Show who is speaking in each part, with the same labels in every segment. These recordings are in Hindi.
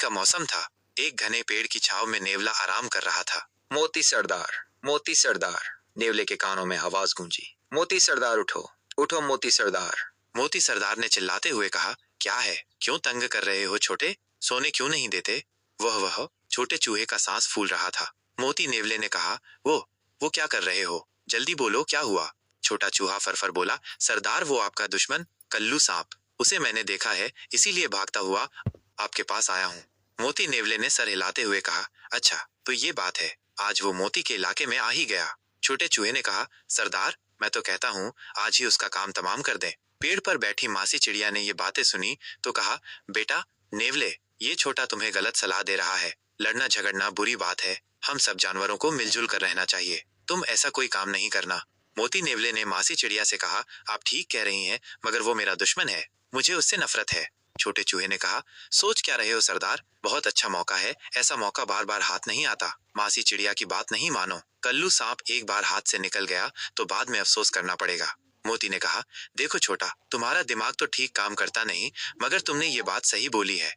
Speaker 1: का मौसम था। एक घने पेड़ की छांव में नेवला आराम कर रहा था। मोती सरदार, मोती सरदार, नेवले के कानों में आवाज गूंजी। मोती सरदार उठो, उठो मोती सरदार। मोती सरदार ने चिल्लाते हुए कहा, क्या है, क्यों तंग कर रहे हो छोटे, सोने क्यों नहीं देते? वह छोटे चूहे का सांस फूल रहा था। मोती नेवले ने कहा, वो क्या कर रहे हो, जल्दी बोलो क्या हुआ? छोटा चूहा फरफर बोला, सरदार वो आपका दुश्मन कल्लू सांप, उसे मैंने देखा है, इसीलिए भागता हुआ आपके पास आया हूँ। मोती नेवले ने सर हिलाते हुए कहा, अच्छा तो ये बात है, आज वो मोती के इलाके में आ ही गया। छोटे चूहे ने कहा, सरदार मैं तो कहता हूँ आज ही उसका काम तमाम कर दें। पेड़ पर बैठी मासी चिड़िया ने ये बातें सुनी तो कहा, बेटा नेवले, ये छोटा तुम्हें गलत सलाह दे रहा है। लड़ना झगड़ना बुरी बात है, हम सब जानवरों को मिलजुल कर रहना चाहिए, तुम ऐसा कोई काम नहीं करना। मोती नेवले ने मासी चिड़िया से कहा, आप ठीक कह रही हैं, मगर वो मेरा दुश्मन है, मुझे उससे नफरत है। छोटे चूहे ने कहा, सोच क्या रहे हो सरदार, बहुत अच्छा मौका है, ऐसा मौका बार बार हाथ नहीं आता। मासी चिड़िया की बात नहीं मानो, कल्लू सांप एक बार हाथ से निकल गया तो बाद में अफसोस करना पड़ेगा। मोती ने कहा, देखो छोटा, तुम्हारा दिमाग तो ठीक काम करता नहीं, मगर तुमने ये बात सही बोली है।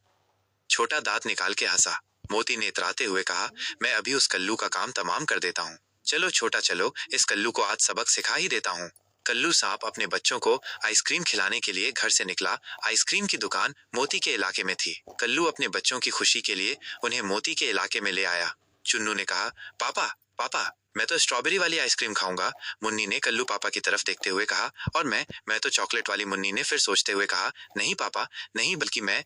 Speaker 1: छोटा दांत निकाल के हंसा। मोती ने इतराते हुए कहा, मैं अभी उस कल्लू का काम तमाम कर देता हूँ। चलो छोटा चलो, इस कल्लू को आज सबक सिखा ही देता हूँ। कल्लू सांप अपने बच्चों को आइसक्रीम खिलाने के लिए घर से निकला। आइसक्रीम की दुकान मोती के इलाके में थी। कल्लू अपने बच्चों की खुशी के लिए उन्हें मोती के इलाके में ले आया। चुन्नू ने कहा, पापा पापा मैं तो स्ट्रॉबेरी वाली आइसक्रीम खाऊंगा। मुन्नी ने कल्लू पापा की तरफ देखते हुए कहा, और मैं तो चॉकलेट वाली। मुन्नी ने फिर सोचते हुए कहा, नहीं पापा नहीं, बल्कि मैं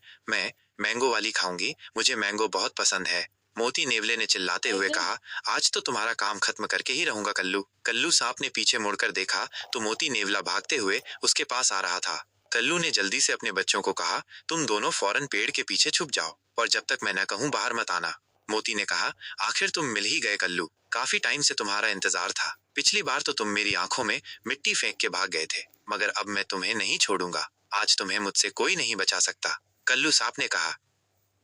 Speaker 1: मैंगो वाली खाऊंगी, मुझे मैंगो बहुत पसंद है। मोती नेवले ने चिल्लाते हुए कहा, आज तो तुम्हारा काम खत्म करके ही रहूंगा कल्लू। कल्लू सांप ने पीछे मुड़कर देखा तो मोती नेवला भागते हुए उसके पास आ रहा था। कल्लू ने जल्दी से अपने बच्चों को कहा, तुम दोनों फौरन पेड़ के पीछे छुप जाओ और जब तक मैं न कहूं बाहर मत आना। मोती ने कहा, आखिर तुम मिल ही गए कल्लू, काफी टाइम से तुम्हारा इंतजार था। पिछली बार तो तुम मेरी आंखों में मिट्टी फेंक के भाग गए थे, मगर अब मैं तुम्हें नहीं छोड़ूंगा, आज तुम्हें मुझसे कोई नहीं बचा सकता। कल्लू सांप ने कहा,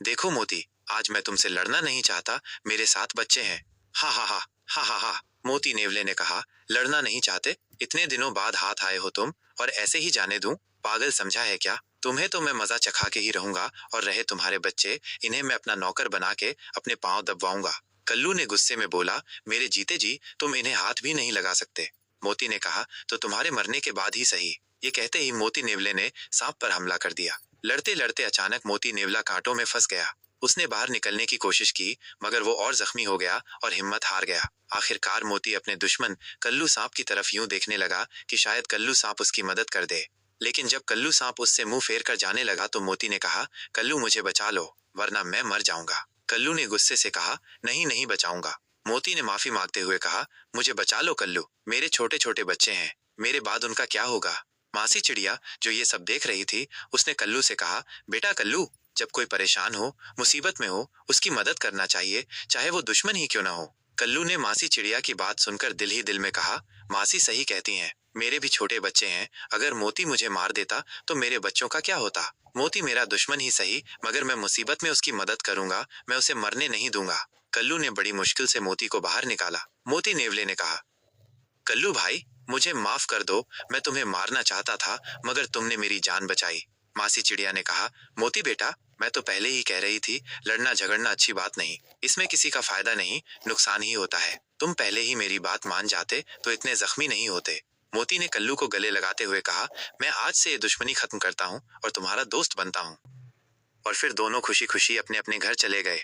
Speaker 1: देखो मोती, आज मैं तुमसे लड़ना नहीं चाहता, मेरे साथ बच्चे हैं। हा हा हा हा हा हा। मोती नेवले ने कहा, लड़ना नहीं चाहते, इतने दिनों बाद हाथ आए हो तुम, और ऐसे ही जाने दूं? पागल समझा है क्या? तुम्हें तो मैं मजा चखा के ही रहूंगा, और रहे तुम्हारे बच्चे, इन्हें मैं अपना नौकर बना के अपने पांव दबवाऊंगा। कल्लू ने गुस्से में बोला, मेरे जीते जी तुम इन्हें हाथ भी नहीं लगा सकते। मोती ने कहा, तो तुम्हारे मरने के बाद ही सही। ये कहते ही मोती नेवले ने सांप पर हमला कर दिया। लड़ते लड़ते अचानक मोती नेवला कांटों में फंस गया। उसने बाहर निकलने की कोशिश की, मगर वो और जख्मी हो गया और हिम्मत हार गया। आखिरकार मोती अपने दुश्मन कल्लू सांप की तरफ यूं देखने लगा कि शायद कल्लू सांप उसकी मदद कर दे। लेकिन जब कल्लू सांप उससे मुंह फेर कर जाने लगा तो मोती ने कहा, कल्लू मुझे बचा लो, वरना मैं मर जाऊंगा। कल्लू ने गुस्से से कहा, नहीं नहीं बचाऊंगा। मोती ने माफी मांगते हुए कहा, मुझे बचा लो कल्लू, मेरे छोटे छोटे बच्चे हैं, मेरे बाद उनका क्या होगा? मासी चिड़िया जो ये सब देख रही थी, उसने कल्लू से कहा, बेटा कल्लू, जब कोई परेशान हो, मुसीबत में हो, उसकी मदद करना चाहिए, चाहे वो दुश्मन ही क्यों ना हो। कल्लू ने मासी चिड़िया की बात सुनकर दिल ही दिल में कहा, मासी सही कहती हैं, मेरे भी छोटे बच्चे हैं, अगर मोती मुझे मार देता तो मेरे बच्चों का क्या होता? मोती मेरा दुश्मन ही सही, मगर मैं मुसीबत में उसकी मदद करूंगा, मैं उसे मरने नहीं दूंगा। कल्लू ने बड़ी मुश्किल से मोती को बाहर निकाला। मोती नेवले ने कहा, कल्लू भाई, मुझे माफ कर दो, मैं तुम्हें मारना चाहता था, मगर तुमने मेरी जान बचाई। मासी चिड़िया ने कहा, मोती बेटा, मैं तो पहले ही कह रही थी, लड़ना झगड़ना अच्छी बात नहीं, इसमें किसी का फायदा नहीं, नुकसान ही होता है। तुम पहले ही मेरी बात मान जाते तो इतने जख्मी नहीं होते। मोती ने कल्लू को गले लगाते हुए कहा, मैं आज से ये दुश्मनी खत्म करता हूँ और तुम्हारा दोस्त बनता हूँ। और फिर दोनों खुशी खुशी अपने अपने घर चले गए।